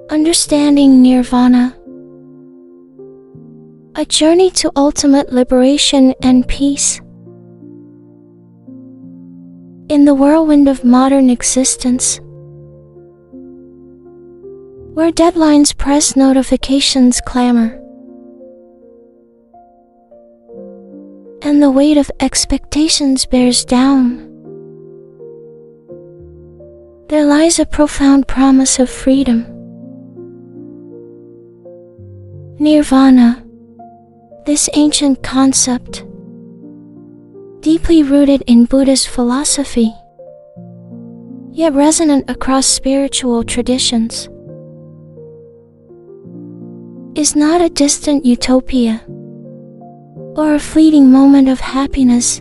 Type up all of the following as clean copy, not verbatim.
Understanding Nirvana, a journey to ultimate liberation and peace. In the whirlwind of modern existence, where deadlines press, notifications clamor, and the weight of expectations bears down, there lies a profound promise of freedom. Nirvana, this ancient concept, deeply rooted in Buddhist philosophy, yet resonant across spiritual traditions, is not a distant utopia or a fleeting moment of happiness.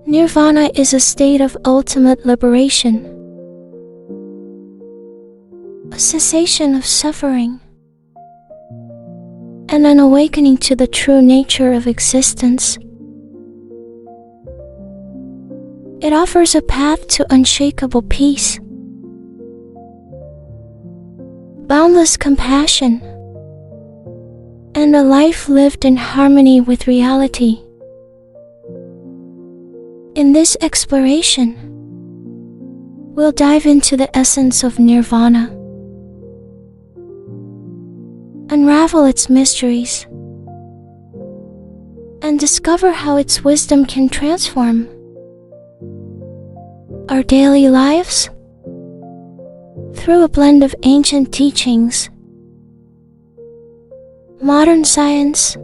Nirvana is a state of ultimate liberation, a cessation of suffering, and an awakening to the true nature of existence. It offers a path to unshakable peace, boundless compassion, and a life lived in harmony with reality. In this exploration, we'll dive into the essence of Nirvana, unravel its mysteries, and discover how its wisdom can transform our daily lives. Through a blend of ancient teachings, modern science,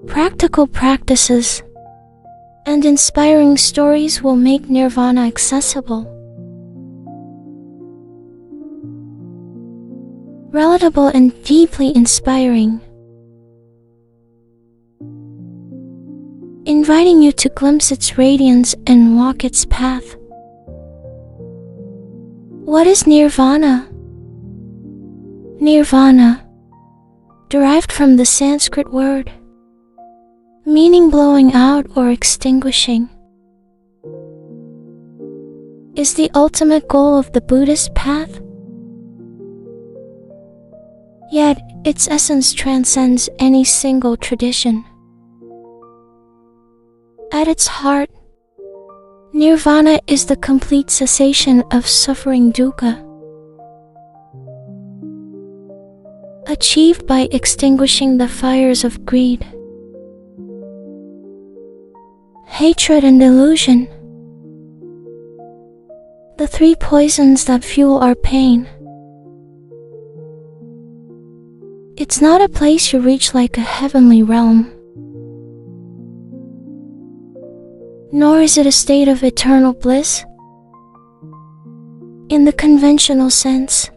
practical practices, and inspiring stories, will make Nirvana accessible, relatable, and deeply inspiring, inviting you to glimpse its radiance and walk its path. What is Nirvana? Nirvana, derived from the Sanskrit word meaning blowing out or extinguishing, is the ultimate goal of the Buddhist path. Yet, its essence transcends any single tradition. At its heart, Nirvana is the complete cessation of suffering dukkha, achieved by extinguishing the fires of greed, hatred, and illusion, the three poisons that fuel our pain. It's not a place you reach like a heavenly realm, nor is it a state of eternal bliss in the conventional sense.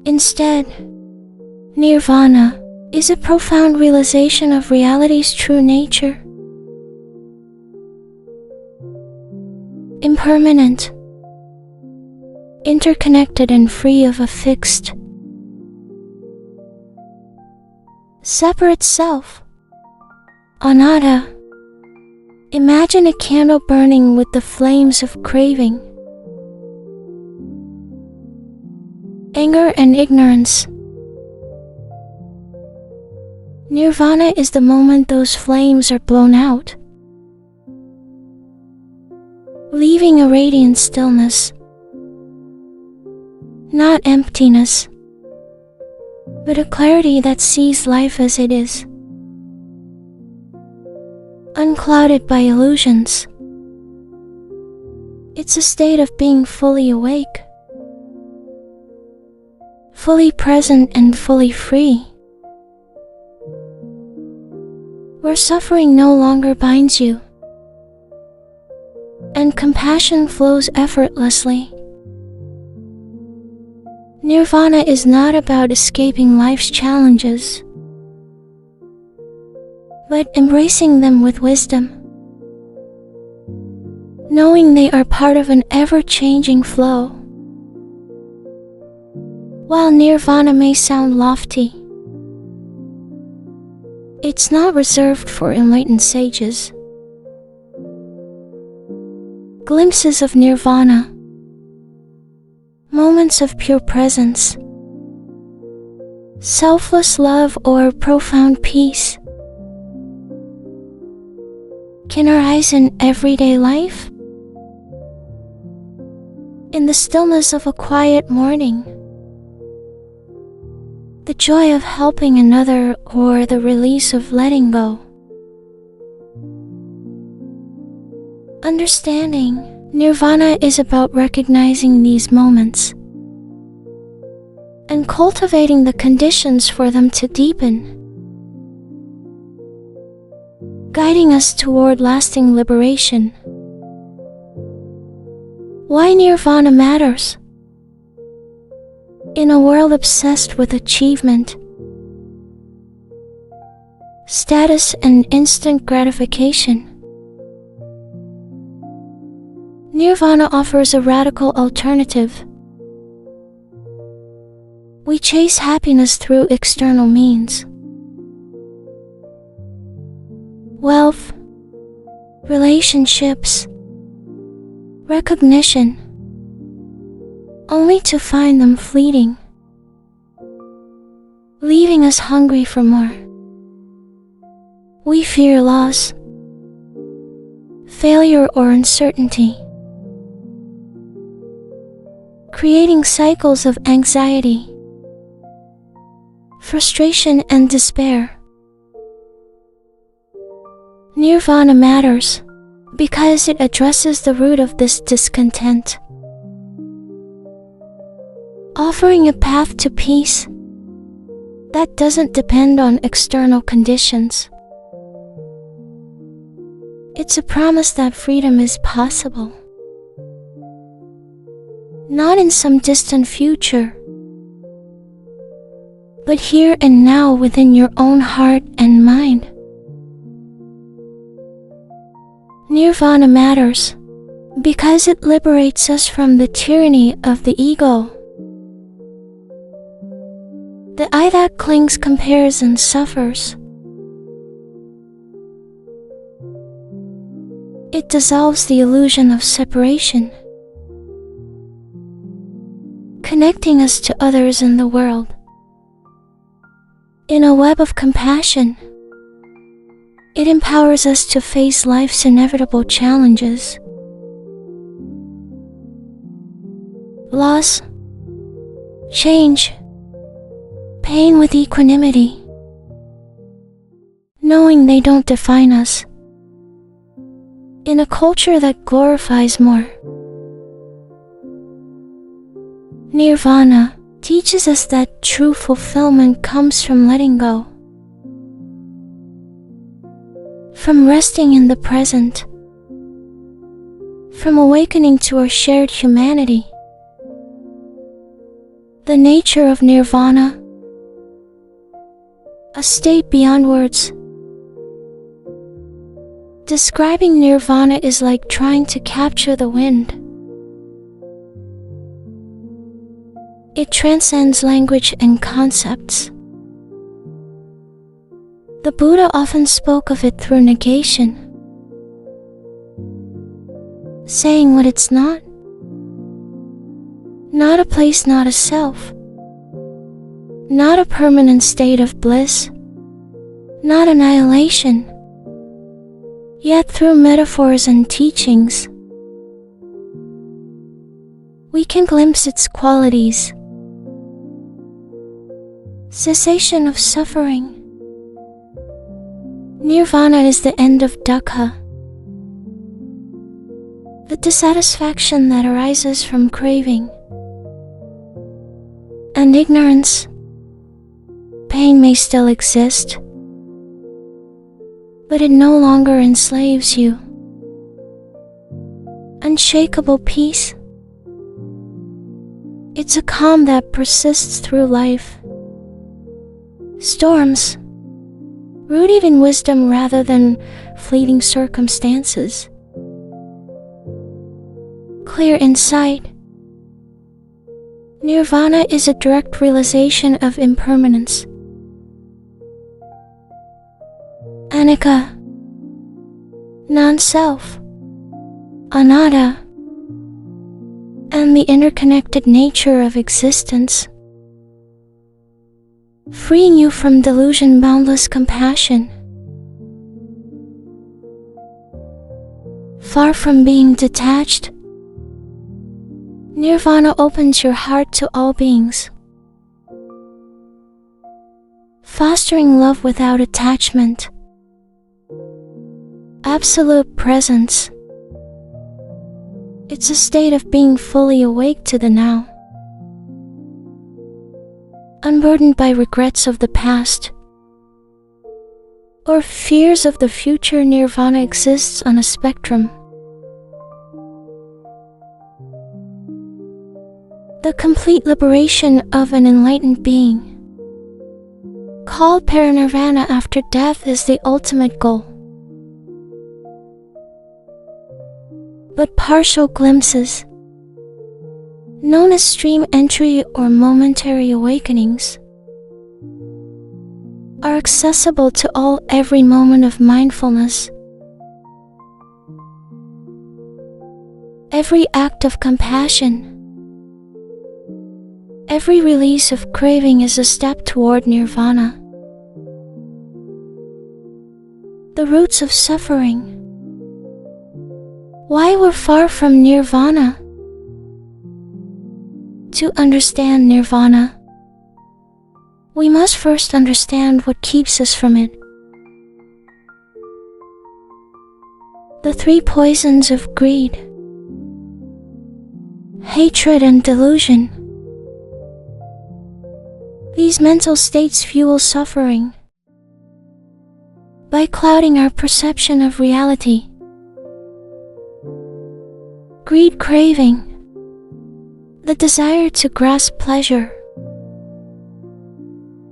Instead, Nirvana is a profound realization of reality's true nature. Impermanent, interconnected, and free of a fixed, separate self. Anatta. Imagine a candle burning with the flames of craving, anger, and ignorance. Nirvana is the moment those flames are blown out, leaving a radiant stillness, not emptiness, but a clarity that sees life as it is, unclouded by illusions. It's a state of being fully awake, fully present, and fully free, where suffering no longer binds you, and compassion flows effortlessly. Nirvana is not about escaping life's challenges, but embracing them with wisdom, knowing they are part of an ever-changing flow. While Nirvana may sound lofty, it's not reserved for enlightened sages. Glimpses of Nirvana moments of pure presence, selfless love, or profound peace can arise in everyday life. In the stillness of a quiet morning, the joy of helping another, or the release of letting go. Understanding Nirvana is about recognizing these moments and cultivating the conditions for them to deepen, guiding us toward lasting liberation. Why Nirvana matters? In a world obsessed with achievement, status, and instant gratification, Nirvana offers a radical alternative. We chase happiness through external means. Wealth, relationships, recognition, only to find them fleeting, leaving us hungry for more. We fear loss, failure, or uncertainty, creating cycles of anxiety, frustration, and despair. Nirvana matters because it addresses the root of this discontent, offering a path to peace that doesn't depend on external conditions. It's a promise that freedom is possible, not in some distant future, but here and now within your own heart and mind. Nirvana matters because it liberates us from the tyranny of the ego, the I that clings, compares, and suffers. It dissolves the illusion of separation, connecting us to others in the world in a web of compassion. It empowers us to face life's inevitable challenges. Loss, change, pain with equanimity, knowing they don't define us. In a culture that glorifies more, Nirvana teaches us that true fulfillment comes from letting go, from resting in the present, from awakening to our shared humanity. The nature of Nirvana, a state beyond words. Describing Nirvana is like trying to capture the wind. It transcends language and concepts. The Buddha often spoke of it through negation, saying what it's not. Not a place, not a self, not a permanent state of bliss, not annihilation. Yet through metaphors and teachings, we can glimpse its qualities. Cessation of suffering. Nirvana is the end of dukkha, the dissatisfaction that arises from craving and ignorance. Pain may still exist, but it no longer enslaves you. Unshakable peace. It's a calm that persists through life. Storms, rooted in wisdom rather than fleeting circumstances. Clear insight. Nirvana is a direct realization of impermanence. Anicca, non-self, anatta, and the interconnected nature of existence, freeing you from delusion, boundless compassion. Far from being detached, Nirvana opens your heart to all beings, fostering love without attachment, absolute presence. It's a state of being fully awake to the now, unburdened by regrets of the past or fears of the future. Nirvana exists on a spectrum. The complete liberation of an enlightened being, called parinirvana after death, is the ultimate goal. But partial glimpses, known as stream entry or momentary awakenings, are accessible to all every moment of mindfulness. Every act of compassion, every release of craving is a step toward nirvana. The roots of suffering. Why we're far from nirvana? To understand nirvana, we must first understand what keeps us from it. The three poisons of greed, hatred, and delusion. These mental states fuel suffering by clouding our perception of reality. Greed, craving, the desire to grasp pleasure,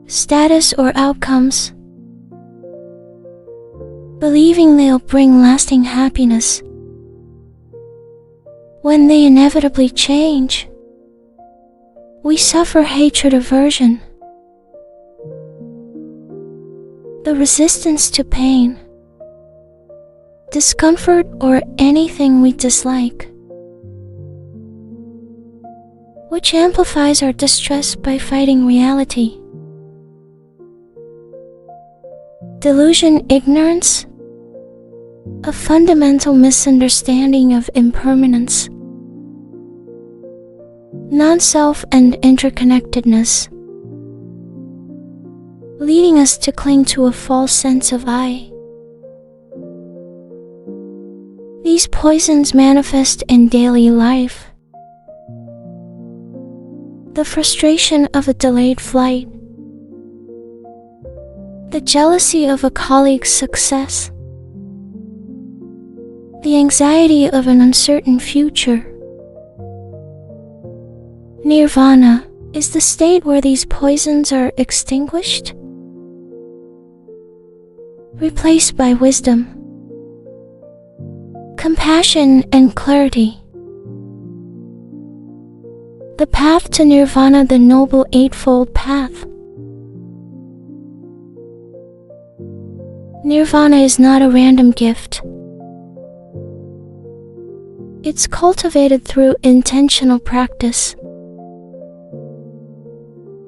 status, or outcomes, believing they'll bring lasting happiness when they inevitably change. We suffer hatred, aversion, the resistance to pain, discomfort, or anything we dislike, which amplifies our distress by fighting reality. Delusion, ignorance, a fundamental misunderstanding of impermanence, non-self, and interconnectedness, leading us to cling to a false sense of I. These poisons manifest in daily life. The frustration of a delayed flight, the jealousy of a colleague's success, the anxiety of an uncertain future. Nirvana is the state where these poisons are extinguished, replaced by wisdom, compassion, and clarity. The path to nirvana, the noble eightfold path. Nirvana is not a random gift. It's cultivated through intentional practice.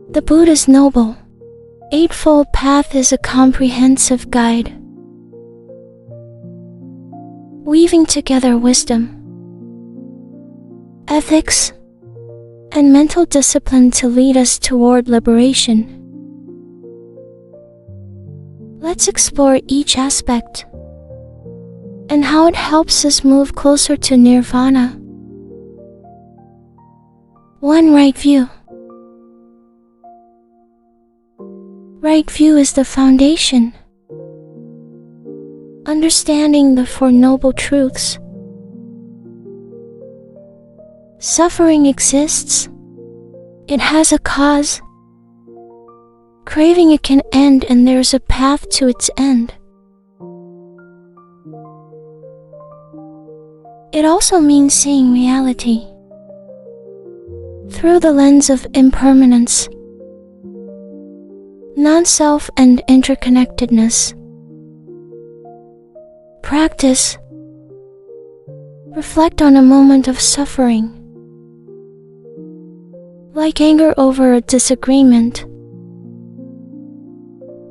The Buddha's noble eightfold path is a comprehensive guide, weaving together wisdom, ethics, and mental discipline to lead us toward liberation. Let's explore each aspect and how it helps us move closer to nirvana. 1. Right view. Right view is the foundation. Understanding the Four Noble Truths. Suffering exists. It has a cause. Craving, it can end, and there's a path to its end. It also means seeing reality through the lens of impermanence, non-self, and interconnectedness. Practice. Reflect on a moment of suffering. like anger over a disagreement.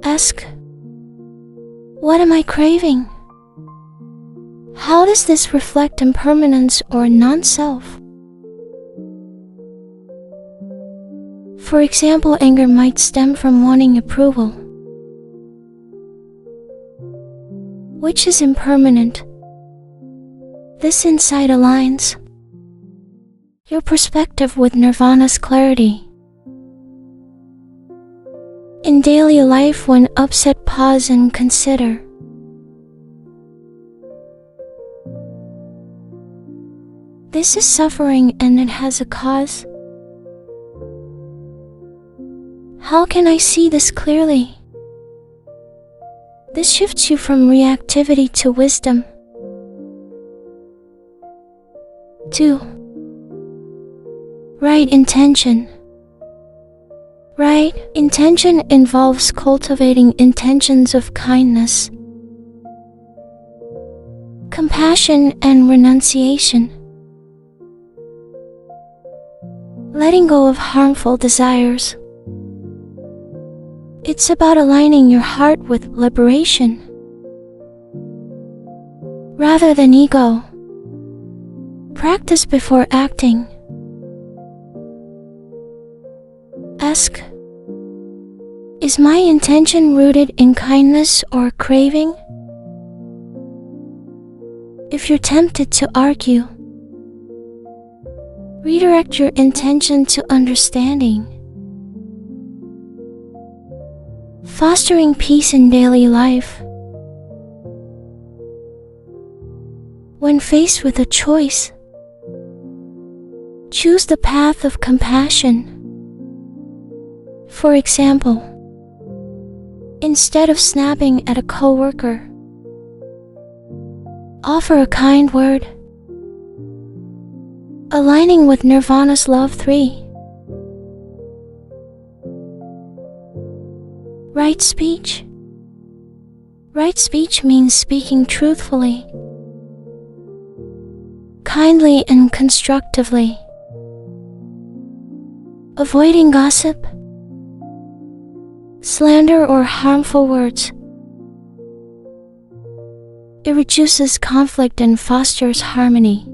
Ask, what am I craving? How does this reflect impermanence or non-self? For example, anger might stem from wanting approval, which is impermanent. This insight aligns your perspective with Nirvana's clarity. In daily life, when upset, pause and consider. This is suffering and it has a cause. How can I see this clearly? This shifts you from reactivity to wisdom. 2. Right intention. Right intention involves cultivating intentions of kindness, compassion, and renunciation. Letting go of harmful desires. It's about aligning your heart with liberation rather than ego. Practice before acting. Ask, is my intention rooted in kindness or craving? If you're tempted to argue, redirect your intention to understanding. Fostering peace in daily life. When faced with a choice, choose the path of compassion. For example, instead of snapping at a coworker, offer a kind word. Aligning with Nirvana's Love 3. Right speech. Right speech means speaking truthfully, kindly and constructively. Avoiding gossip, slander, or harmful words. It reduces conflict and fosters harmony,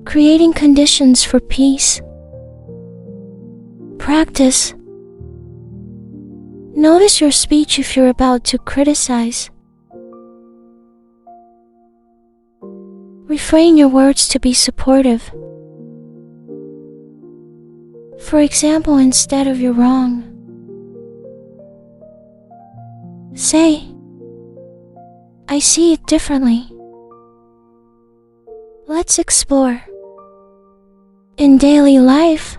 creating conditions for peace. Practice. Notice your speech if you're about to criticize. Refrain your words to be supportive. For example, instead of "you're wrong," say, "I see it differently." Let's explore. In daily life,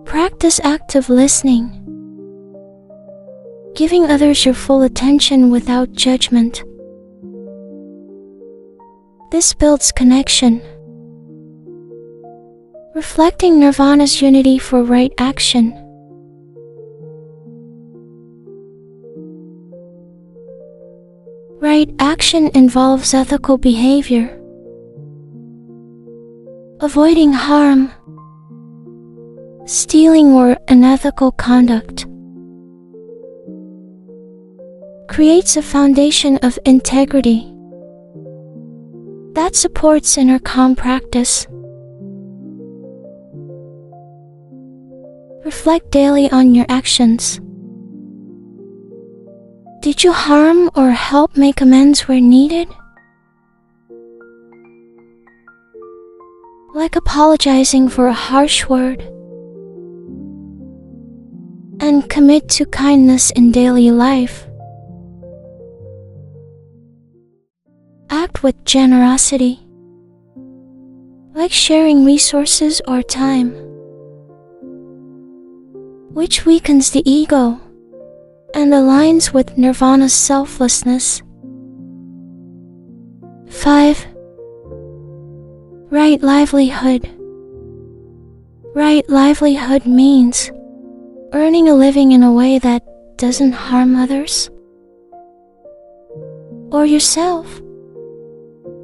practice active listening, giving others your full attention without judgment. This builds connection. Reflecting Nirvana's unity for right action. Right action involves ethical behavior, avoiding harm, stealing, or unethical conduct. Creates a foundation of integrity that supports inner calm practice. Reflect daily on your actions. Did you harm or help make amends where needed? Like apologizing for a harsh word. And commit to kindness in daily life. Act with generosity, like sharing resources or time, which weakens the ego and aligns with Nirvana's selflessness. 5. Right livelihood. Right livelihood means earning a living in a way that doesn't harm others or yourself.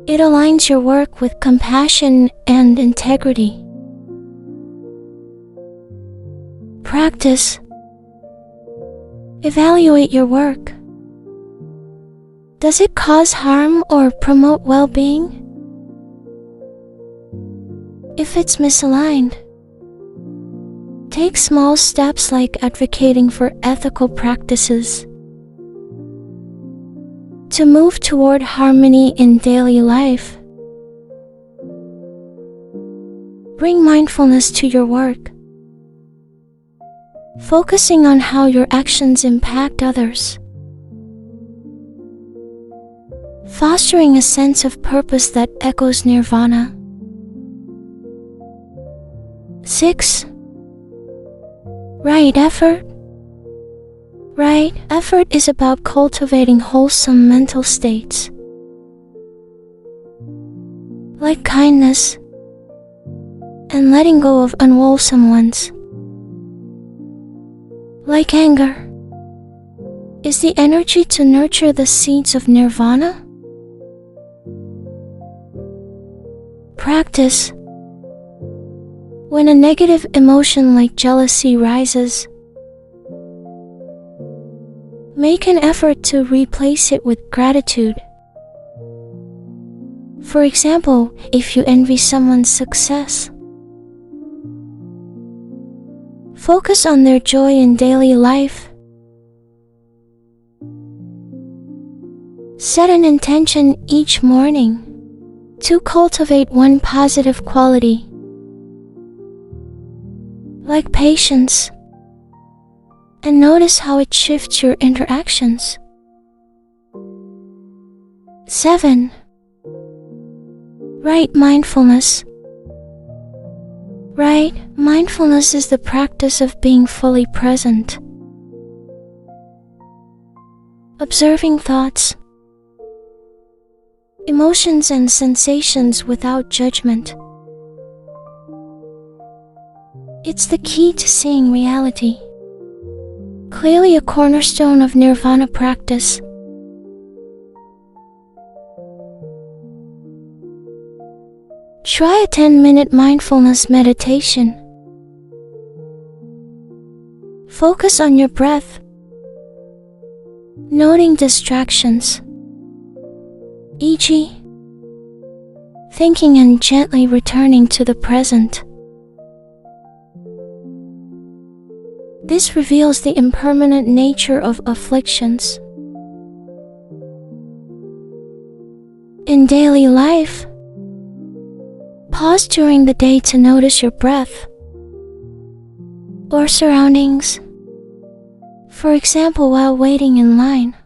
It aligns your work with compassion and integrity. Practice. Evaluate your work. Does it cause harm or promote well-being? If it's misaligned, take small steps like advocating for ethical practices to move toward harmony in daily life. Bring mindfulness to your work, focusing on how your actions impact others, fostering a sense of purpose that echoes Nirvana. 6. Right effort. Right effort is about cultivating wholesome mental states, like kindness, and letting go of unwholesome ones, like anger. Is the energy to nurture the seeds of Nirvana? Practice. When a negative emotion like jealousy rises, make an effort to replace it with gratitude. For example, if you envy someone's success, focus on their joy in daily life. Set an intention each morning to cultivate one positive quality, like patience, and notice how it shifts your interactions. 7. Right mindfulness. Right mindfulness is the practice of being fully present, observing thoughts, emotions, and sensations without judgment. It's the key to seeing reality clearly, a cornerstone of Nirvana practice. Try a 10-minute mindfulness meditation. Focus on your breath, noting distractions, e.g., thinking, and gently returning to the present. This reveals the impermanent nature of afflictions. In daily life, pause during the day to notice your breath or surroundings. For example, while waiting in line,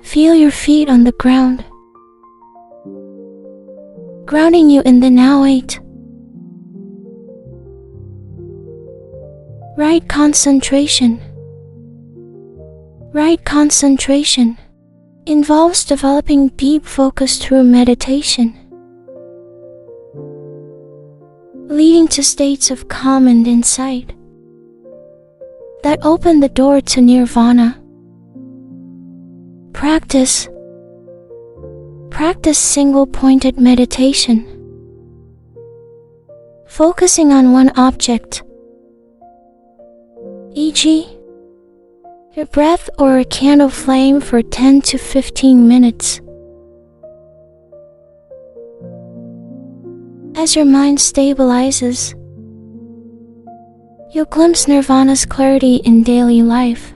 feel your feet on the ground, grounding you in the now. 8. Right concentration. Right concentration involves developing deep focus through meditation, leading to states of calm and insight that open the door to Nirvana. Practice. Practice single-pointed meditation, focusing on one object, e.g., your breath or a candle flame for 10 to 15 minutes. As your mind stabilizes, you'll glimpse Nirvana's clarity in daily life.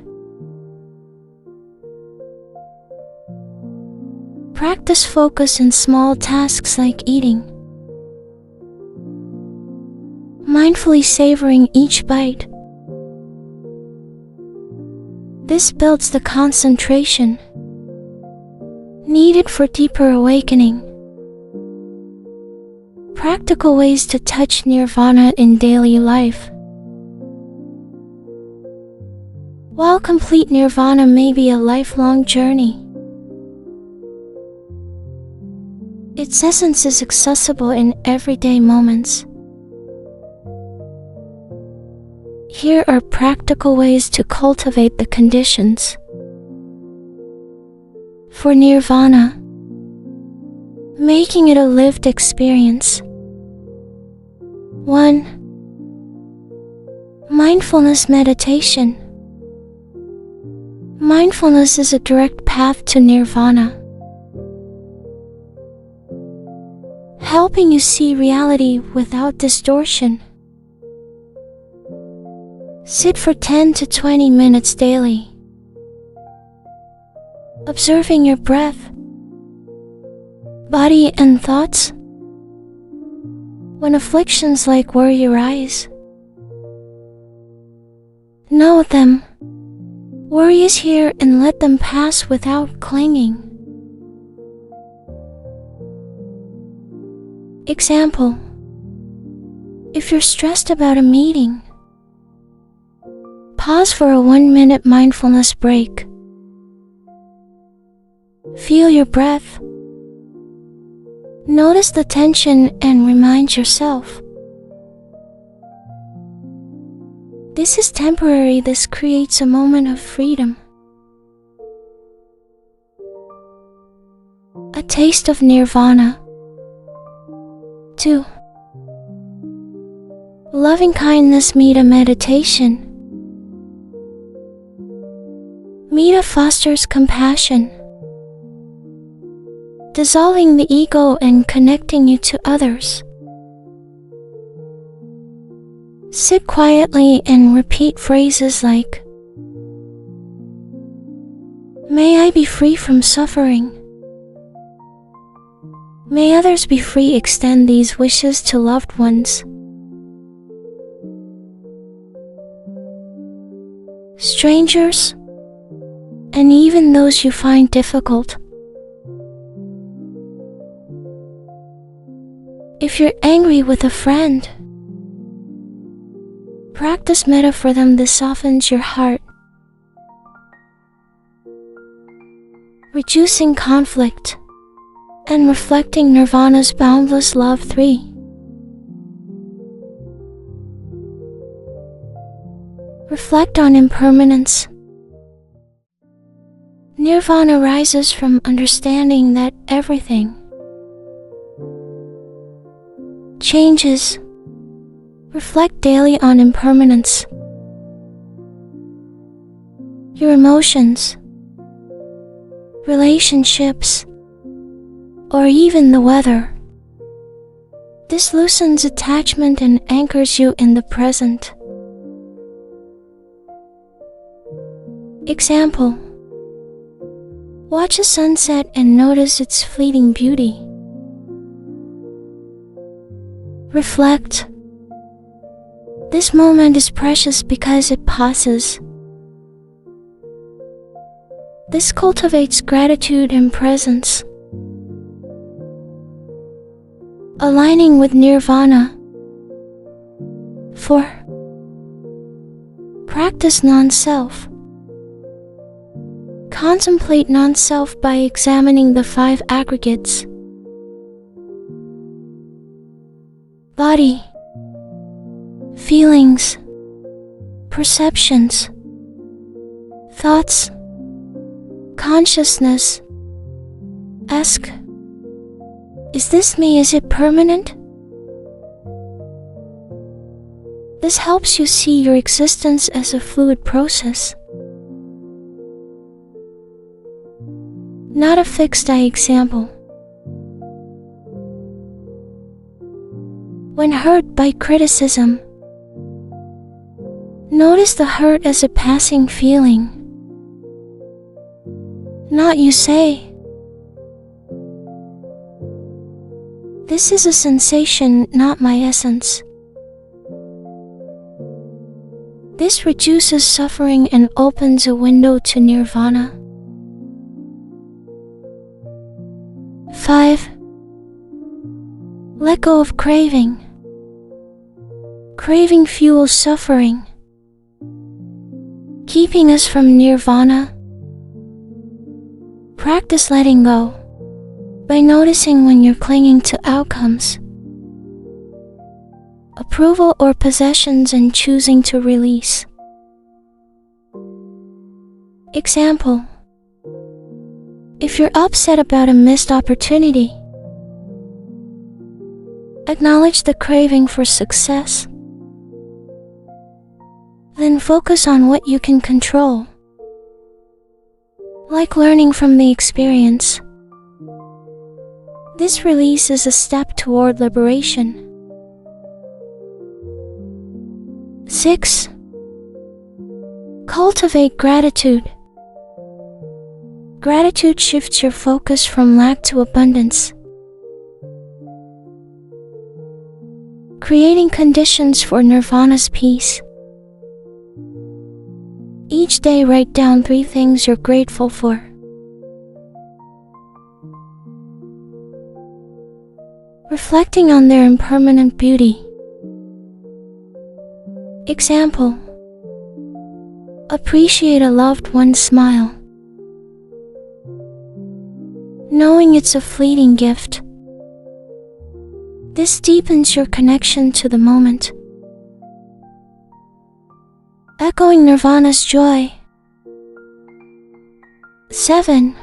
Practice focus in small tasks like eating, mindfully savoring each bite. This builds the concentration needed for deeper awakening. Practical ways to touch Nirvana in daily life. While complete Nirvana may be a lifelong journey, its essence is accessible in everyday moments. Here are practical ways to cultivate the conditions. for Nirvana, making it a lived experience. 1. Mindfulness meditation. Mindfulness is a direct path to Nirvana, helping you see reality without distortion. Sit for 10 to 20 minutes daily, observing your breath, body, and thoughts. When afflictions like worry arise, know them. Worry is here and let them pass without clinging. Example: if you're stressed about a meeting, pause for a 1-minute mindfulness break. Feel your breath. Notice the tension and remind yourself, this is temporary. This creates a moment of freedom. A taste of Nirvana. 2. Loving kindness Metta meditation. Metta fosters compassion, dissolving the ego and connecting you to others. Sit quietly and repeat phrases like, may I be free from suffering. May others be free. Extend these wishes to loved ones, strangers, and even those you find difficult. If you're angry with a friend, practice metta for them. This softens your heart, reducing conflict and reflecting Nirvana's boundless love. 3. Reflect on impermanence. Nirvana rises from understanding that everything changes. Reflect daily on impermanence. Your emotions, relationships, or even the weather. This loosens attachment and anchors you in the present. Example: watch a sunset and notice its fleeting beauty. Reflect. This moment is precious because it passes. This cultivates gratitude and presence. Aligning with Nirvana. 4. Practice non-self. Contemplate non-self by examining the 5 aggregates: body, feelings, perceptions, thoughts, consciousness. Ask, is this me? Is it permanent? This helps you see your existence as a fluid process, not a fixed example. When hurt by criticism, notice the hurt as a passing feeling, not you say. This is a sensation, not my essence. This reduces suffering and opens a window to Nirvana. 5. Let go of craving. Craving fuels suffering, keeping us from Nirvana. Practice letting go by noticing when you're clinging to outcomes, approval, or possessions and choosing to release. Example: If you're upset about a missed opportunity, acknowledge the craving for success. Then focus on what you can control, like learning from the experience. This release is a step toward liberation. 6. Cultivate gratitude. Gratitude shifts your focus from lack to abundance, creating conditions for Nirvana's peace. Each day write down 3 things you're grateful for. Reflecting on their impermanent beauty. Example: appreciate a loved one's smile, knowing it's a fleeting gift. This deepens your connection to the moment. Echoing Nirvana's joy. 7.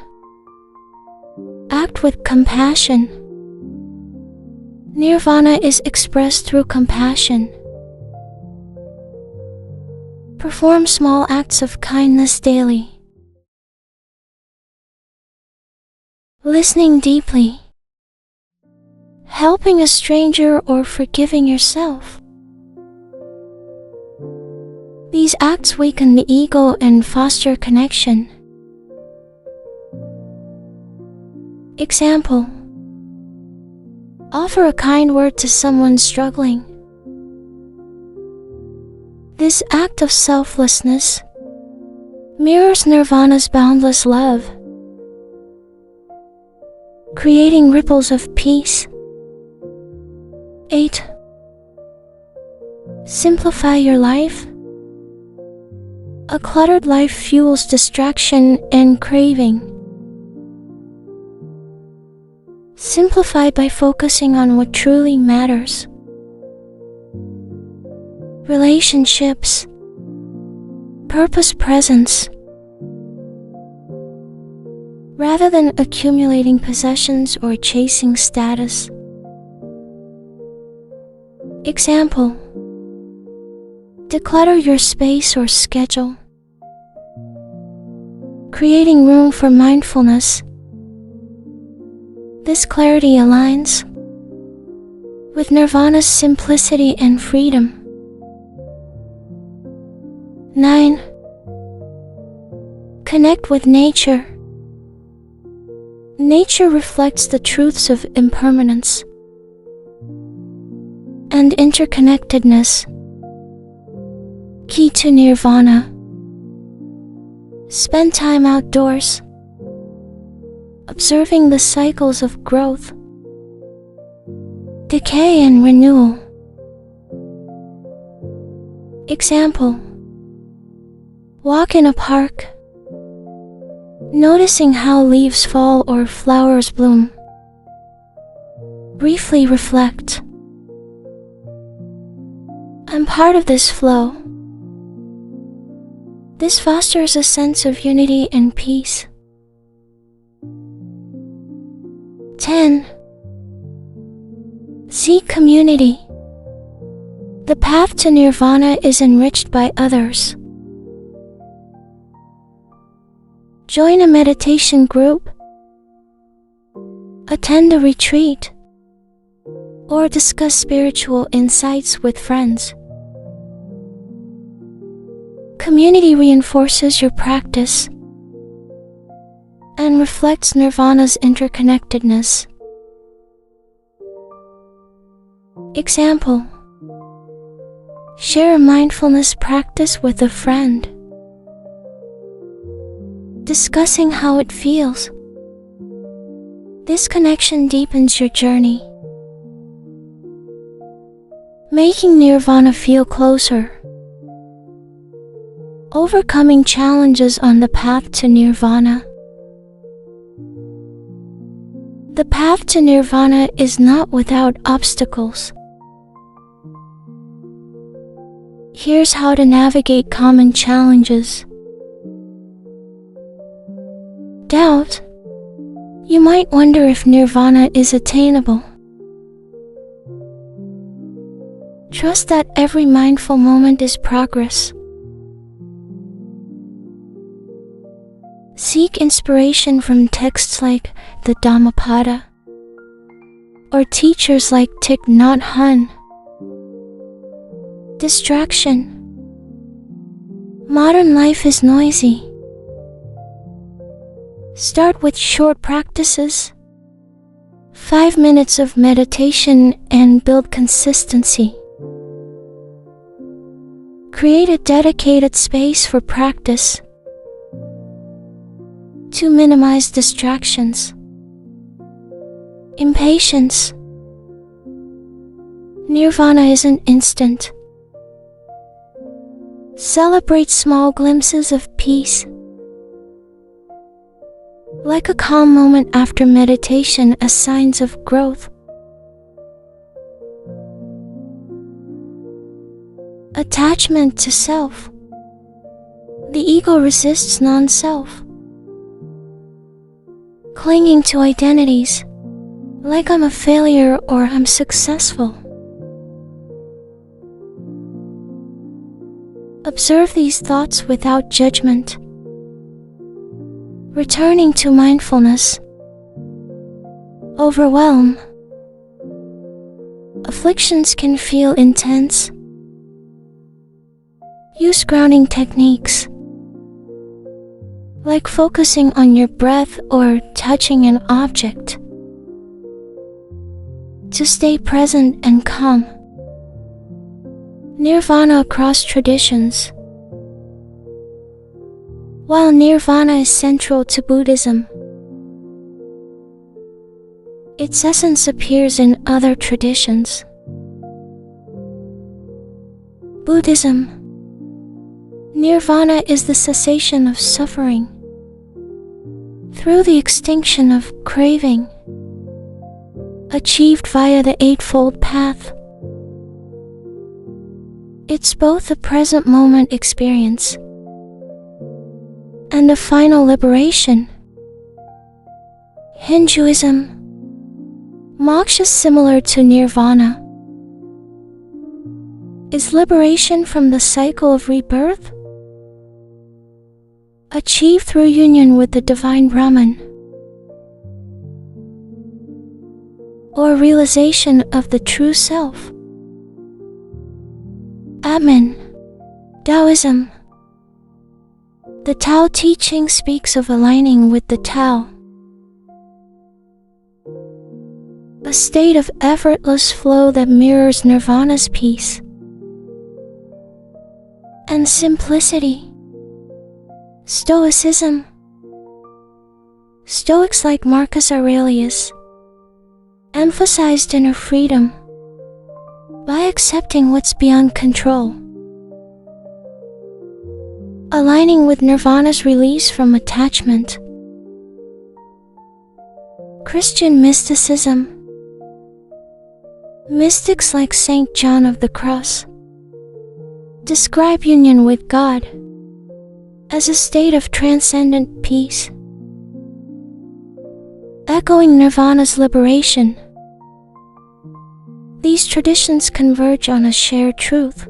Act with compassion. Nirvana is expressed through compassion. Perform small acts of kindness daily. Listening deeply. Helping a stranger or forgiving yourself. These acts weaken the ego and foster connection. Example: offer a kind word to someone struggling. This act of selflessness mirrors Nirvana's boundless love, creating ripples of peace. 8. Simplify your life. A cluttered life fuels distraction and craving. Simplify by focusing on what truly matters. Relationships, purpose, presence. Rather than accumulating possessions or chasing status. Example: declutter your space or schedule, creating room for mindfulness. This clarity aligns with Nirvana's simplicity and freedom. 9. Connect with nature. Nature reflects the truths of impermanence and interconnectedness, key to Nirvana. Spend time outdoors, observing the cycles of growth, decay, and renewal. Example: walk in a park, noticing how leaves fall or flowers bloom. Briefly reflect: I'm part of this flow. This fosters a sense of unity and peace. 10. Seek community. The path to Nirvana is enriched by others. Join a meditation group, attend a retreat, or discuss spiritual insights with friends. Community reinforces your practice and reflects Nirvana's interconnectedness. Example: share a mindfulness practice with a friend, discussing how it feels. This connection deepens your journey, making Nirvana feel closer. Overcoming challenges on the path to Nirvana. The path to Nirvana is not without obstacles. Here's how to navigate common challenges. Doubt. You might wonder if nirvana is attainable. Trust that every mindful moment is progress. Seek inspiration from texts like the Dhammapada or teachers like Thich Nhat Hanh. Distraction. Modern life is noisy. Start with short practices, 5 minutes of meditation, and build consistency. Create a dedicated space for practice to minimize distractions. Impatience. Nirvana isn't instant. Celebrate small glimpses of peace, like a calm moment after meditation, as signs of growth. Attachment to self. The ego resists non-self. Clinging to identities, like I'm a failure or I'm successful. Observe these thoughts without judgment. Returning to mindfulness. Overwhelm. Afflictions can feel intense. Use grounding techniques, like focusing on your breath or touching an object, to stay present and calm. Nirvana across traditions. While nirvana is central to Buddhism, its essence appears in other traditions. Buddhism. Nirvana is the cessation of suffering through the extinction of craving, achieved via the Eightfold Path. It's both a present moment experience and a final liberation. Hinduism. Moksha, similar to nirvana, is liberation from the cycle of rebirth, achieved through union with the divine Brahman, or realization of the true self. Atman. Taoism. The Tao teaching speaks of aligning with the Tao, a state of effortless flow that mirrors nirvana's peace and simplicity. Stoicism. Stoics like Marcus Aurelius emphasized inner freedom by accepting what's beyond control, aligning with nirvana's release from attachment. Christian mysticism. Mystics like Saint John of the Cross describe union with God as a state of transcendent peace, echoing nirvana's liberation. These traditions converge on a shared truth.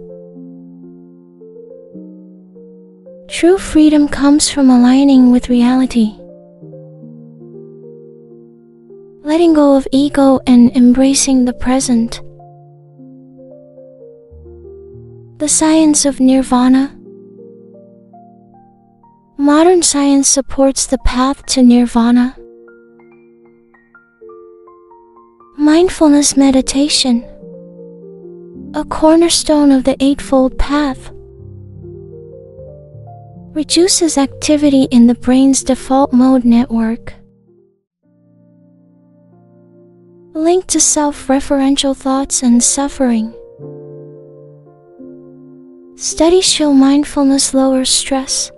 True freedom comes from aligning with reality, letting go of ego and embracing the present. The science of nirvana. Modern science supports the path to nirvana. Mindfulness meditation, a cornerstone of the Eightfold Path, reduces activity in the brain's default mode network, linked to self-referential thoughts and suffering. Studies show mindfulness lowers stress,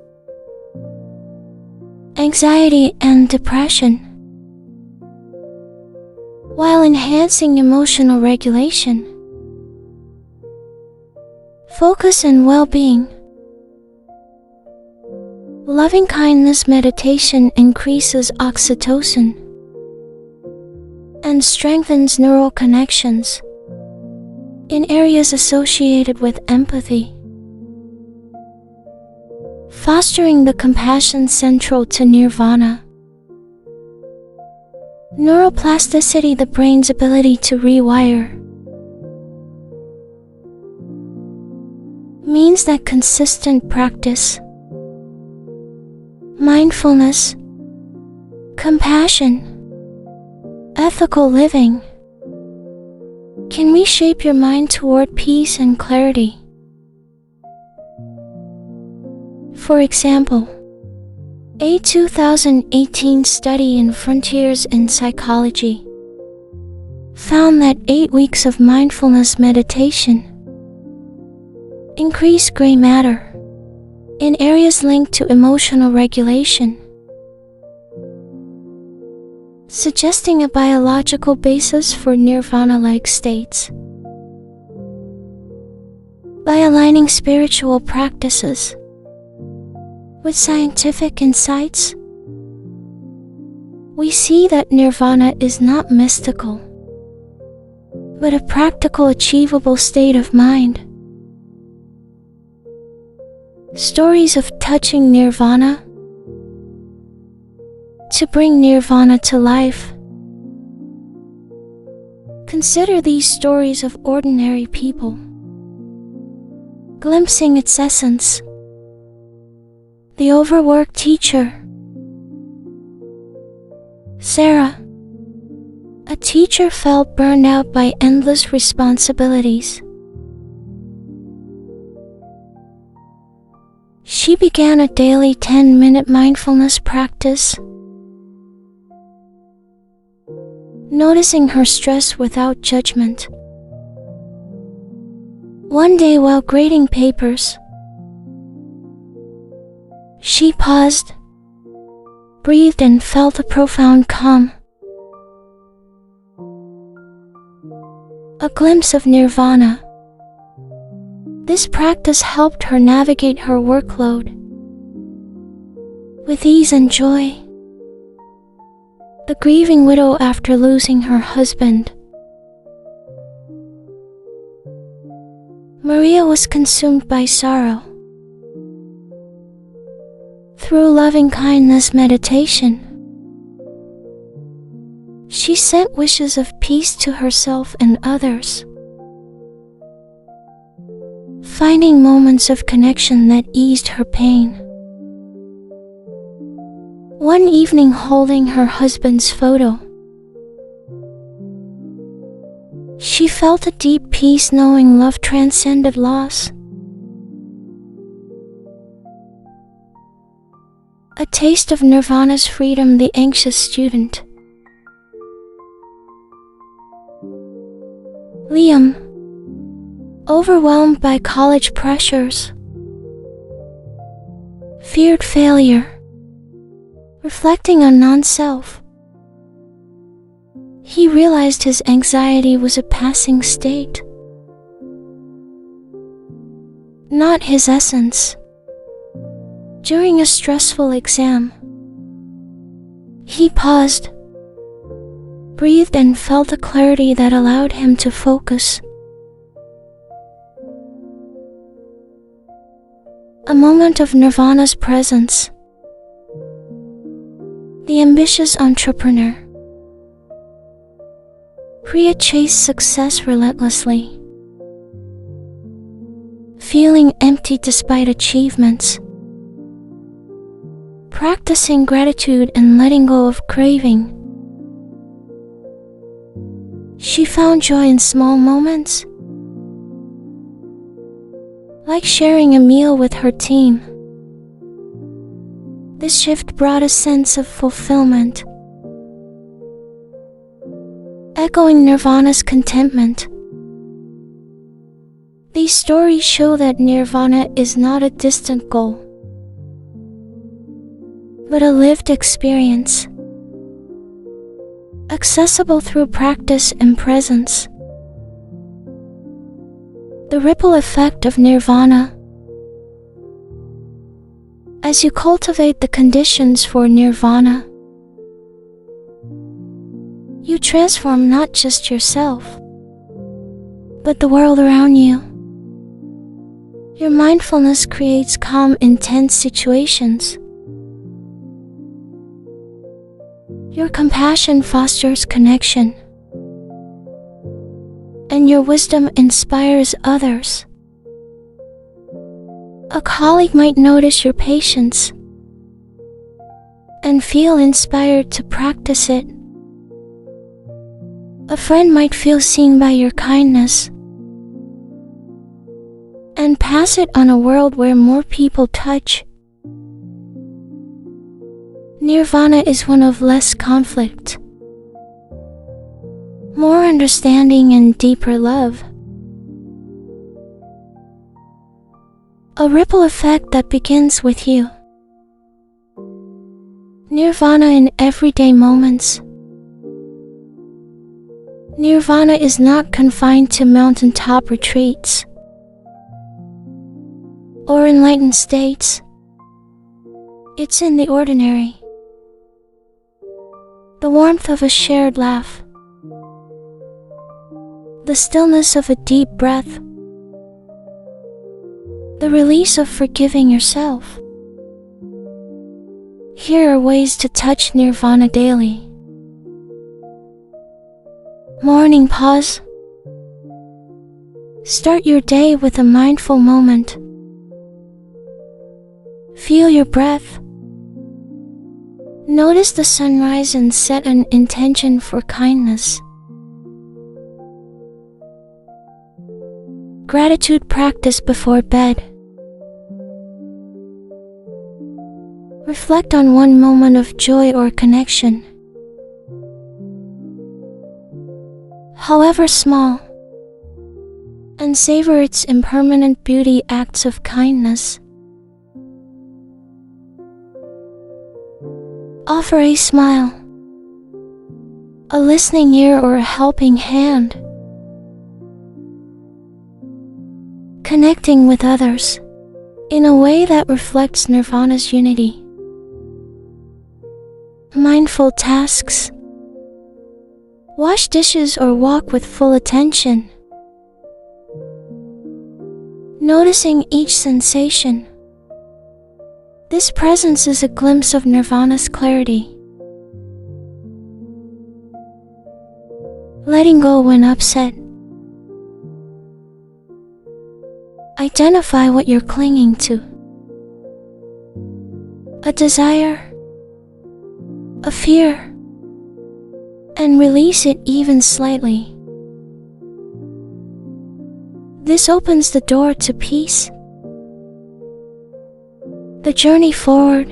anxiety, and depression, while enhancing emotional regulation, focus, and well-being. Loving-kindness meditation increases oxytocin, and strengthens neural connections in areas associated with empathy, fostering the compassion central to Nirvana. Neuroplasticity, the brain's ability to rewire, means that consistent practice, mindfulness, compassion, ethical living can reshape your mind toward peace and clarity. For example, a 2018 study in Frontiers in Psychology found that 8 weeks of mindfulness meditation increased gray matter in areas linked to emotional regulation, suggesting a biological basis for nirvana-like states. By aligning spiritual practices with scientific insights, we see that nirvana is not mystical, but a practical, achievable state of mind. Stories of touching nirvana. To bring nirvana to life, consider these stories of ordinary people, glimpsing its essence. The overworked teacher. Sarah, a teacher, felt burned out by endless responsibilities. She began a daily 10-minute mindfulness practice, noticing her stress without judgment. One day while grading papers, she paused, breathed, and felt a profound calm. A glimpse of nirvana. This practice helped her navigate her workload with ease and joy. The grieving widow after losing her husband. Maria was consumed by sorrow. Through loving kindness meditation, she sent wishes of peace to herself and others, finding moments of connection that eased her pain. One evening, holding her husband's photo, she felt a deep peace knowing love transcended loss. A taste of nirvana's freedom. The anxious student. Liam, overwhelmed by college pressures, feared failure. Reflecting on non-self, he realized his anxiety was a passing state, not his essence. During a stressful exam, he paused, breathed, and felt a clarity that allowed him to focus. A moment of nirvana's presence. The ambitious entrepreneur. Priya chased success relentlessly, feeling empty despite achievements. Practicing gratitude and letting go of craving, she found joy in small moments, like sharing a meal with her team. This shift brought a sense of fulfillment, echoing nirvana's contentment. These stories show that nirvana is not a distant goal, but a lived experience, accessible through practice and presence. The ripple effect of nirvana. As you cultivate the conditions for nirvana, You transform not just yourself, but the world around you. Your mindfulness creates calm in tense situations. Your compassion fosters connection, and your wisdom inspires others. A colleague might notice your patience and feel inspired to practice it. A friend might feel seen by your kindness and pass it on. A world where more people touch Nirvana is one of less conflict, more understanding, and deeper love. A ripple effect that begins with you. Nirvana in everyday moments. Nirvana is not confined to mountaintop retreats or enlightened states. It's in the ordinary. The warmth of a shared laugh, the stillness of a deep breath, the release of forgiving yourself. Here are ways to touch Nirvana daily. Morning pause. Start your day with a mindful moment. Feel your breath. Notice the sunrise and set an intention for kindness. Gratitude practice before bed. Reflect on one moment of joy or connection, however small, and savor its impermanent beauty. Acts of kindness. Offer a smile, a listening ear, or a helping hand. Connecting with others in a way that reflects Nirvana's unity. Mindful tasks. Wash dishes or walk with full attention, noticing each sensation. This presence is a glimpse of Nirvana's clarity. Letting go when upset. Identify what you're clinging to. A desire, a fear, and release it even slightly. This opens the door to peace. The journey forward.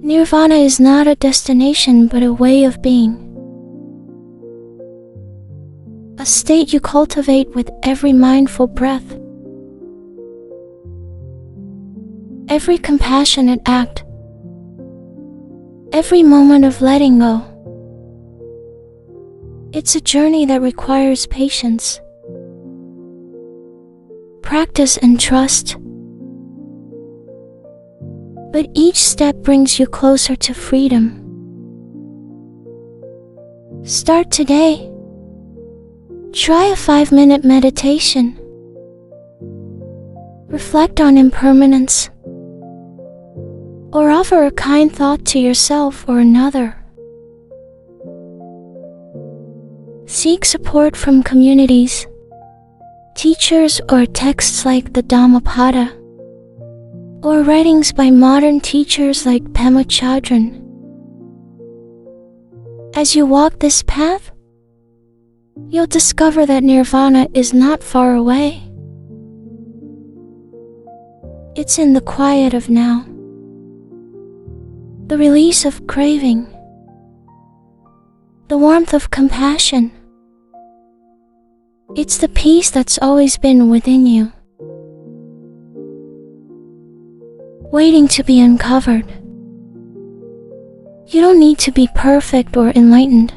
Nirvana is not a destination but a way of being. A state you cultivate with every mindful breath, every compassionate act, every moment of letting go. It's a journey that requires patience, practice, and trust. But each step brings you closer to freedom. Start today. Try a 5-minute meditation. Reflect on impermanence, or offer a kind thought to yourself or another. Seek support from communities, teachers, or texts like the Dhammapada, or writings by modern teachers like Pema Chodron. As you walk this path, you'll discover that Nirvana is not far away. It's in the quiet of now, the release of craving, the warmth of compassion. It's the peace that's always been within you, waiting to be uncovered. You don't need to be perfect or enlightened.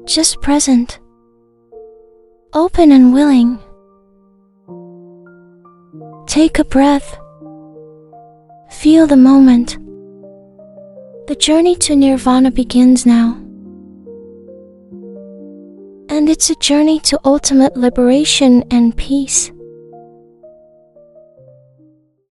Just present, open and willing. Take a breath. Feel the moment. The journey to Nirvana begins now. And it's a journey to ultimate liberation and peace.